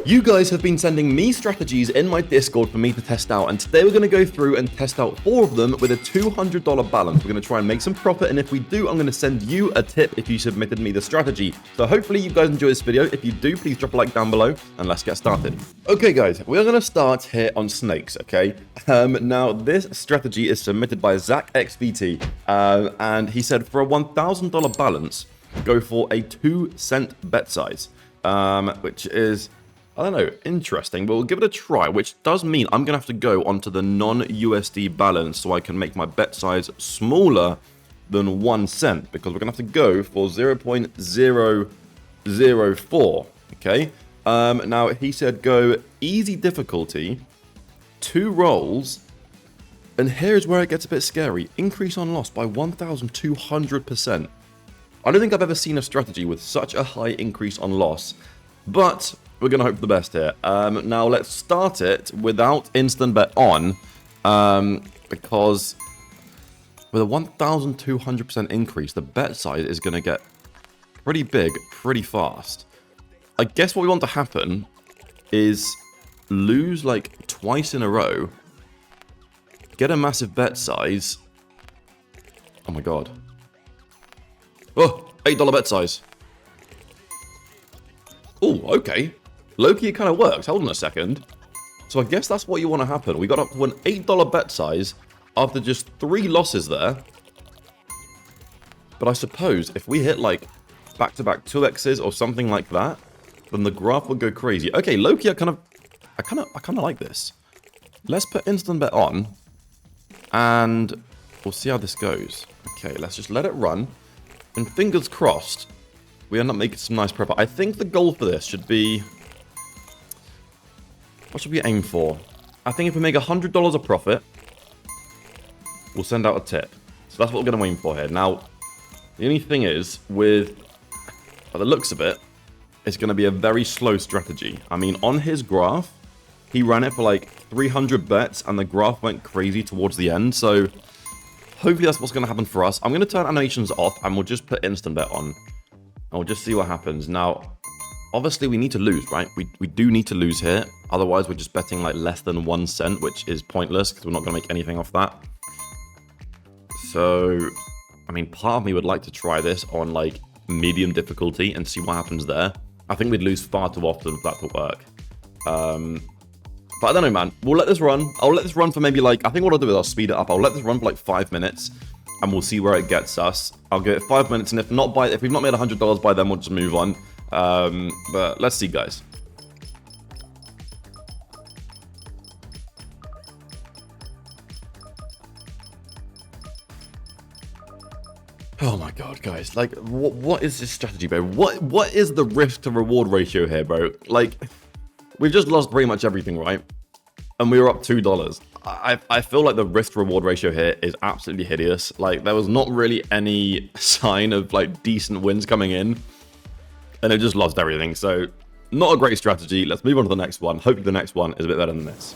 You guys have been sending me strategies in my Discord for me to test out, and today we're going to go through and test out 4 of them with a $200 balance. We're going to try and make some profit, and if we do, I'm going to send you a tip if you submitted me the strategy. So hopefully you guys enjoy this video. If you do, please drop a like down below, and let's get started. Okay guys, we're going to start here on snakes, okay? Now this strategy is submitted by ZachXVT, and he said for a $1,000 balance, go for a 2-cent bet size, which is, I don't know, interesting, but we'll give it a try, which does mean I'm going to have to go onto the non-USD balance so I can make my bet size smaller than 1 cent, because we're going to have to go for 0.004, okay? Now, he said go easy difficulty, 2 rolls, and here's where it gets a bit scary. Increase on loss by 1,200%. I don't think I've ever seen a strategy with such a high increase on loss, but we're going to hope for the best here. Now, let's start it without instant bet on, because with a 1,200% increase, the bet size is going to get pretty big pretty fast. I guess what we want to happen is lose like twice in a row, get a massive bet size. Oh my god. Oh, $8 bet size. Oh, okay. Low-key, it kind of works. Hold on a second. So I guess that's what you want to happen. We got up to an $8 bet size after just 3 losses there. But I suppose if we hit like back-to-back 2x's or something like that, then the graph would go crazy. Okay, low-key, I kind of like this. Let's put instant bet on, and we'll see how this goes. Okay, let's just let it run, and fingers crossed, we end up making some nice profit. I think the goal for this should be, what should we aim for? I think if we make $100 a profit, we'll send out a tip. So that's what we're going to aim for here. Now, the only thing is, with, by the looks of it, it's going to be a very slow strategy. I mean, on his graph, he ran it for like 300 bets, and the graph went crazy towards the end. So hopefully that's what's going to happen for us. I'm going to turn animations off, and we'll just put instant bet on. And we'll just see what happens. Now, obviously we need to lose, right? We do need to lose here. Otherwise, we're just betting like less than 1 cent, which is pointless because we're not going to make anything off that. So, I mean, part of me would like to try this on like medium difficulty and see what happens there. I think we'd lose far too often for that to work. But I don't know, man. We'll let this run. I'll let this run for maybe like, I think what I'll do is I'll speed it up. I'll let this run for like 5 minutes, and we'll see where it gets us. I'll give it 5 minutes, and if we've not made $100 by then, we'll just move on. But let's see, guys. Oh my god, guys. Like, what is this strategy, bro? What is the risk to reward ratio here, bro? Like, we've just lost pretty much everything, right? And we were up $2. I feel like the risk to reward ratio here is absolutely hideous. Like, there was not really any sign of like decent wins coming in, and it just lost everything. So not a great strategy. Let's move on to the next one. Hopefully the next one is a bit better than this.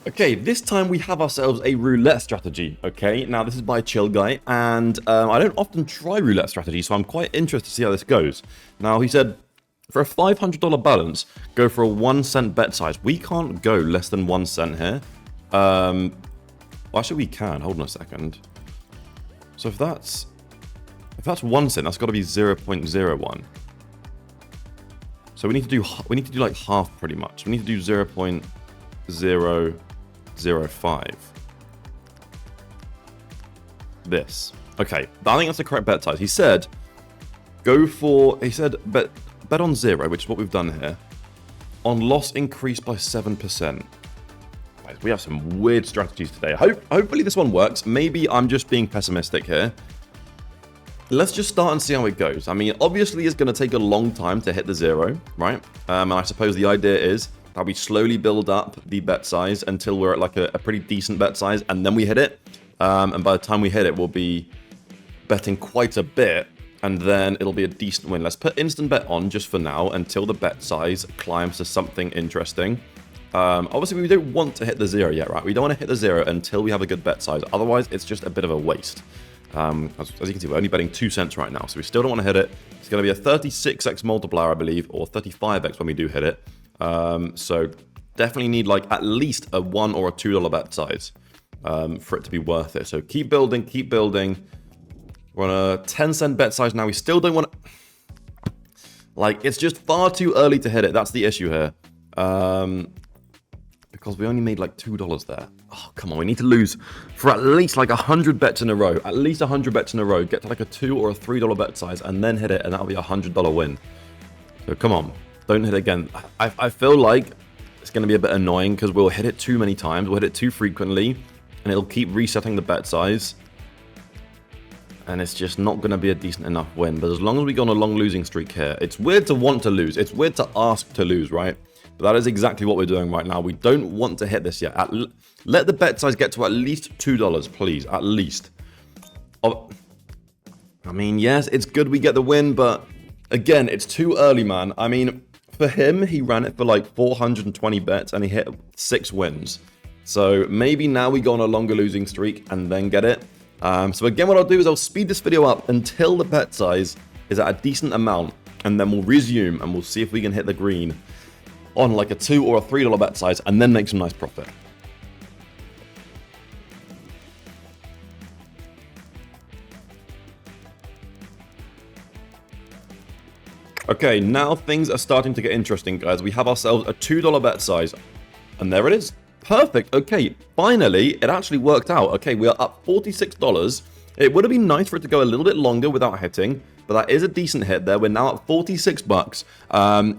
Okay, this time we have ourselves a roulette strategy, okay? Now, this is by Chill Guy, and I don't often try roulette strategy, so I'm quite interested to see how this goes. Now, he said, for a $500 balance, go for a 1 cent bet size. We can't go less than 1 cent here. Well, actually, we can. Hold on a second. So if that's 1 cent, that's got to be 0.01. So we need to do like half pretty much. We need to do 0.005. This. Okay, I think that's the correct bet size. He said bet on 0, which is what we've done here. On loss increased by 7%. Guys, we have some weird strategies today. Hopefully this one works. Maybe I'm just being pessimistic here. Let's just start and see how it goes. I mean, obviously it's going to take a long time to hit the 0, right? And I suppose the idea is that we slowly build up the bet size until we're at like a pretty decent bet size, and then we hit it. And by the time we hit it, we'll be betting quite a bit, and then it'll be a decent win. Let's put instant bet on just for now until the bet size climbs to something interesting. Obviously, we don't want to hit the 0 yet, right? We don't want to hit the 0 until we have a good bet size. Otherwise, it's just a bit of a waste. As you can see, we're only betting 2 cents right now, so we still don't want to hit it. It's going to be a 36x multiplier, I believe, or 35x when we do hit it. So definitely need like at least a $1 or a $2 bet size for it to be worth it. So keep building, keep building. We're on a 10-cent bet size now. We still don't want to... Like, it's just far too early to hit it. That's the issue here. Because we only made like $2 there. Oh, come on. We need to lose for at least like 100 bets in a row. At least 100 bets in a row. Get to like a $2 or a $3 bet size and then hit it, and that'll be a $100 win. So come on. Don't hit it again. I feel like it's going to be a bit annoying because we'll hit it too many times. We'll hit it too frequently, and it'll keep resetting the bet size. And it's just not going to be a decent enough win. But as long as we go on a long losing streak here, it's weird to want to lose. It's weird to ask to lose, right? But that is exactly what we're doing right now. We don't want to hit this yet. Let the bet size get to at least $2, please. At least. Oh, I mean, yes, it's good we get the win, but again, it's too early, man. I mean, for him, he ran it for like 420 bets and he hit 6 wins. So maybe now we go on a longer losing streak and then get it. So again, what I'll do is I'll speed this video up until the bet size is at a decent amount, and then we'll resume and we'll see if we can hit the green on like a $2 or a $3 bet size and then make some nice profit. Okay, now things are starting to get interesting, guys. We have ourselves a $2 bet size, and there it is. Perfect. Okay, finally, it actually worked out. Okay, we are up $46. It would have been nice for it to go a little bit longer without hitting, but that is a decent hit there. We're now at $46.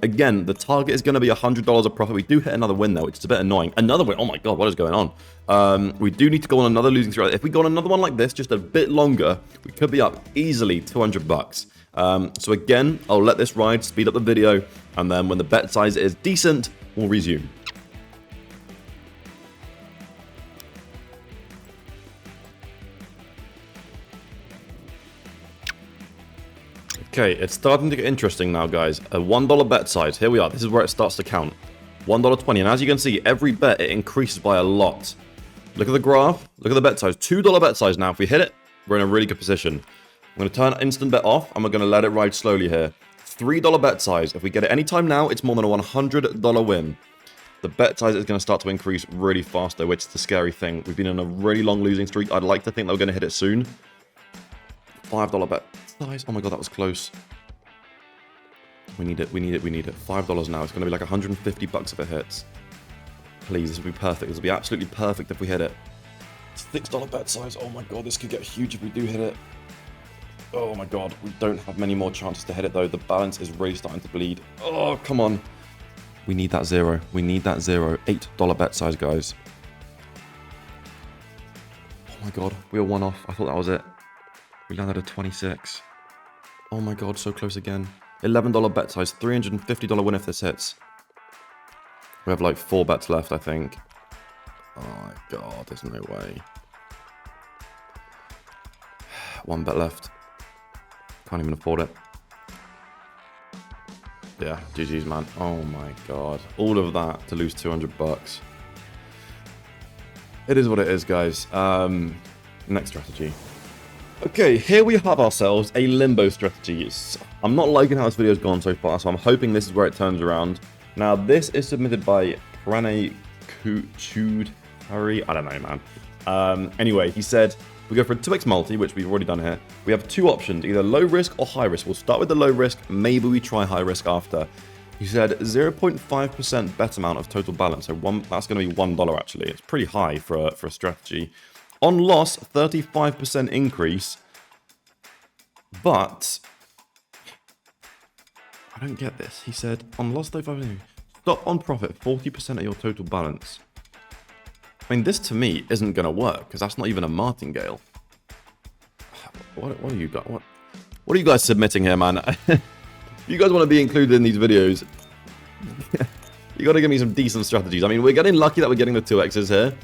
Again, the target is going to be $100 of profit. We do hit another win, though, which is a bit annoying. Another win. Oh, my God, what is going on? We do need to go on another losing streak. If we go on another one like this, just a bit longer, we could be up easily $200. So again, I'll let this ride, speed up the video, and then when the bet size is decent, we'll resume. Okay, it's starting to get interesting now, guys. A $1 bet size. Here we are. This is where it starts to count. $1.20. And as you can see, every bet, it increases by a lot. Look at the graph. Look at the bet size. $2 bet size now. If we hit it, we're in a really good position. I'm going to turn instant bet off, and we're going to let it ride slowly here. $3 bet size. If we get it anytime now, it's more than a $100 win. The bet size is going to start to increase really fast, though, which is the scary thing. We've been in a really long losing streak. I'd like to think that we're going to hit it soon. $5 bet size. Oh my God, that was close. We need it. We need it. We need it. $5 now. It's going to be like $150 if it hits. Please, this will be perfect. This will be absolutely perfect if we hit it. $6 bet size. Oh my God, this could get huge if we do hit it. Oh my God, we don't have many more chances to hit it, though. The balance is really starting to bleed. Oh, come on. We need that zero. We need that zero. $8 bet size, guys. Oh my God, we were one off. I thought that was it. We landed at 26. Oh my God, so close again. $11 bet size, $350 win if this hits. We have like 4 bets left, I think. Oh my God, there's no way. 1 bet left. Can't even afford it. Yeah, GG's, man. Oh my God. All of that to lose $200. It is what it is, guys. Next strategy. Okay, here we have ourselves a Limbo strategy. I'm not liking how this video's gone so far, so I'm hoping this is where it turns around. Now, this is submitted by Prane Chudhary. I don't know, man. Anyway, he said, we go for a 2x multi, which we've already done here. We have 2 options, either low risk or high risk. We'll start with the low risk. Maybe we try high risk after. He said 0.5% bet amount of total balance. So that's going to be $1, actually. It's pretty high for a strategy. On loss, 35% increase. But I don't get this. He said on loss, 35%. Stop on profit, 40% of your total balance. I mean, this to me isn't going to work because that's not even a martingale. What are you guys? What are you guys submitting here, man? You guys want to be included in these videos? You got to give me some decent strategies. I mean, we're getting lucky that we're getting the 2x's here,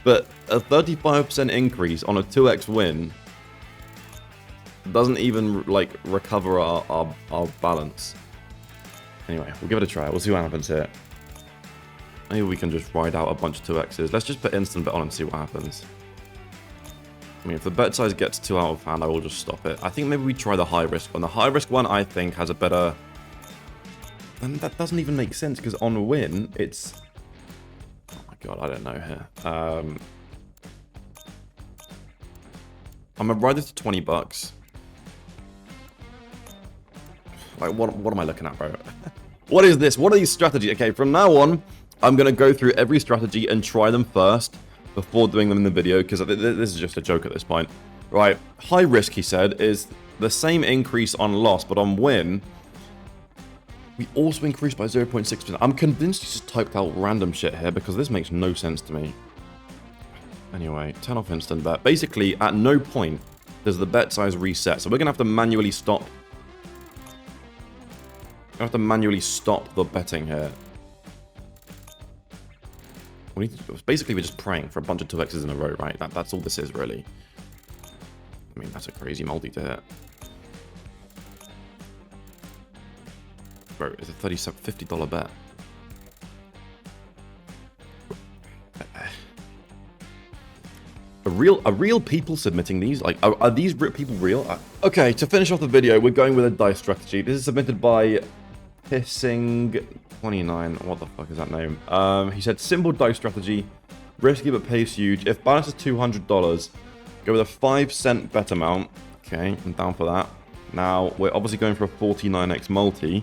but a 35% increase on a 2x win doesn't even like recover our balance. Anyway, we'll give it a try. We'll see what happens here. Maybe we can just ride out a bunch of 2x's. Let's just put instant bet on and see what happens. I mean, if the bet size gets too out of hand, I will just stop it. I think maybe we try the high risk one. The high risk one, I think, has a better And that doesn't even make sense because on win, it's... Oh my god, I don't know here. I'm going to ride this to 20 bucks. Like, what am I looking at, bro? What is this? What are these strategies? Okay, from now on, I'm going to go through every strategy and try them first before doing them in the video, because this is just a joke at this point. Right, high risk, he said, is the same increase on loss, but on win, we also increased by 0.6%. I'm convinced he just typed out random shit here, because this makes no sense to me. Anyway, turn off instant bet. Basically, at no point does the bet size reset, so we're going to have to manually stop. I have to manually stop the betting here. Basically, we're just praying for a bunch of 2x's in a row, right? That's all this is, really. I mean, that's a crazy multi to hit. Bro, it's a $50 bet. Are real people submitting these? Like, are these people real? Okay, to finish off the video, we're going with a dice strategy. This is submitted by Pissing29. What the fuck is that name? He said, simple dice strategy, risky but pays huge. If balance is $200, go with a 5-cent bet amount. Okay, I'm down for that. Now, we're obviously going for a 49x multi.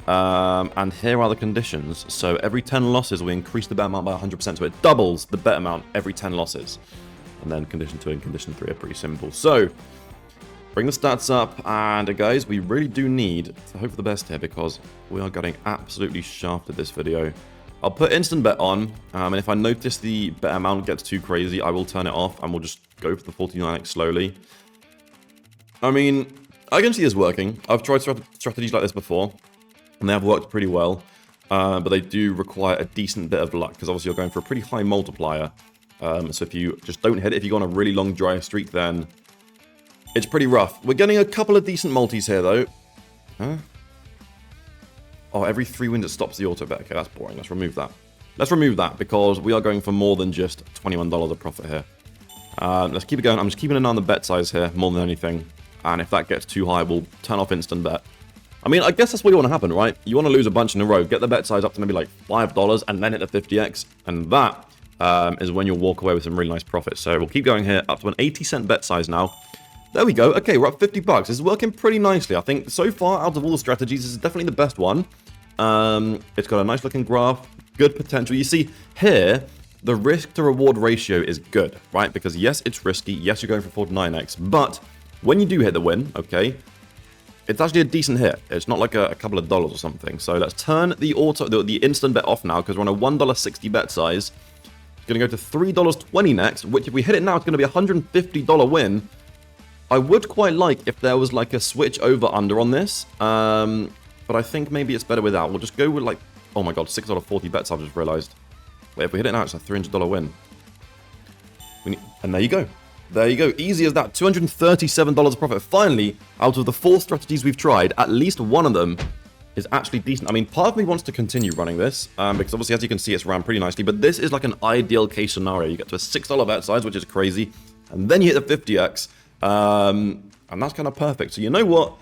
And here are the conditions. So every 10 losses, we increase the bet amount by 100%. So it doubles the bet amount every 10 losses. And then condition 2 and condition 3 are pretty simple. So, bring the stats up, and guys, we really do need to hope for the best here because we are getting absolutely shafted this video. I'll put instant bet on, and if I notice the bet amount gets too crazy, I will turn it off, and we'll just go for the 49x slowly. I mean, I can see this working. I've tried strategies like this before, and they have worked pretty well, but they do require a decent bit of luck, because obviously you're going for a pretty high multiplier. So if you just don't hit it, if you go on a really long dry streak, then it's pretty rough. We're getting a couple of decent multis here, though. Huh? Oh, every 3 wins it stops the auto bet. Okay, that's boring. Let's remove that. Let's remove that, because we are going for more than just $21 of profit here. Let's keep it going. I'm just keeping an eye on the bet size here, more than anything. And if that gets too high, we'll turn off instant bet. I mean, I guess that's what you want to happen, right? You want to lose a bunch in a row. Get the bet size up to maybe like $5, and then hit the 50x. And that is when you'll walk away with some really nice profits. So we'll keep going here, up to an 80-cent bet size now. There we go. Okay, we're up 50 bucks. This is working pretty nicely. I think so far, out of all the strategies, this is definitely the best one. It's got a nice looking graph, good potential. You see here, the risk to reward ratio is good, right? Because yes, it's risky. Yes, you're going for 49x, but when you do hit the win, okay, it's actually a decent hit. It's not like a couple of dollars or something. So let's turn the instant bet off now, because we're on a $1.60 bet size. It's going to go to $3.20 next, which if we hit it now, it's going to be a $150 win. I would quite like if there was like a switch over under on this, but I think maybe it's better without. We'll just go with like, oh my god, $6.40 bets, I've just realized. Wait, if we hit it now, it's a $300 win. And there you go. There you go. Easy as that. $237 profit. Finally, out of the 4 strategies we've tried, at least one of them is actually decent. I mean, part of me wants to continue running this, because obviously, as you can see, it's ran pretty nicely, but this is like an ideal case scenario. You get to a $6 bet size, which is crazy, and then you hit the 50x, and that's kind of perfect. So you know what?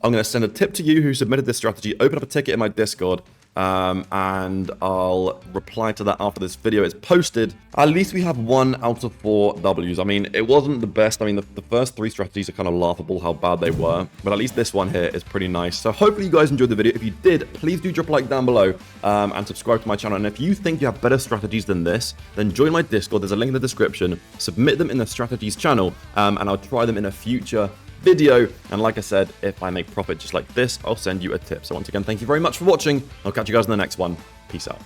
I'm going to send a tip to you who submitted this strategy, open up a ticket in my Discord, and I'll reply to that after this video is posted. At least we have 1 out of 4 W's. I mean, it wasn't the best. I mean, the first 3 strategies are kind of laughable how bad they were, but at least this one here is pretty nice. So hopefully you guys enjoyed the video. If you did, please do drop a like down below, and subscribe to my channel. And if you think you have better strategies than this, then join my Discord. There's a link in the description. Submit them in the strategies channel, and I'll try them in a future video. And like I said, if I make profit just like this, I'll send you a tip. So once again, thank you very much for watching. I'll catch you guys in the next one. Peace out.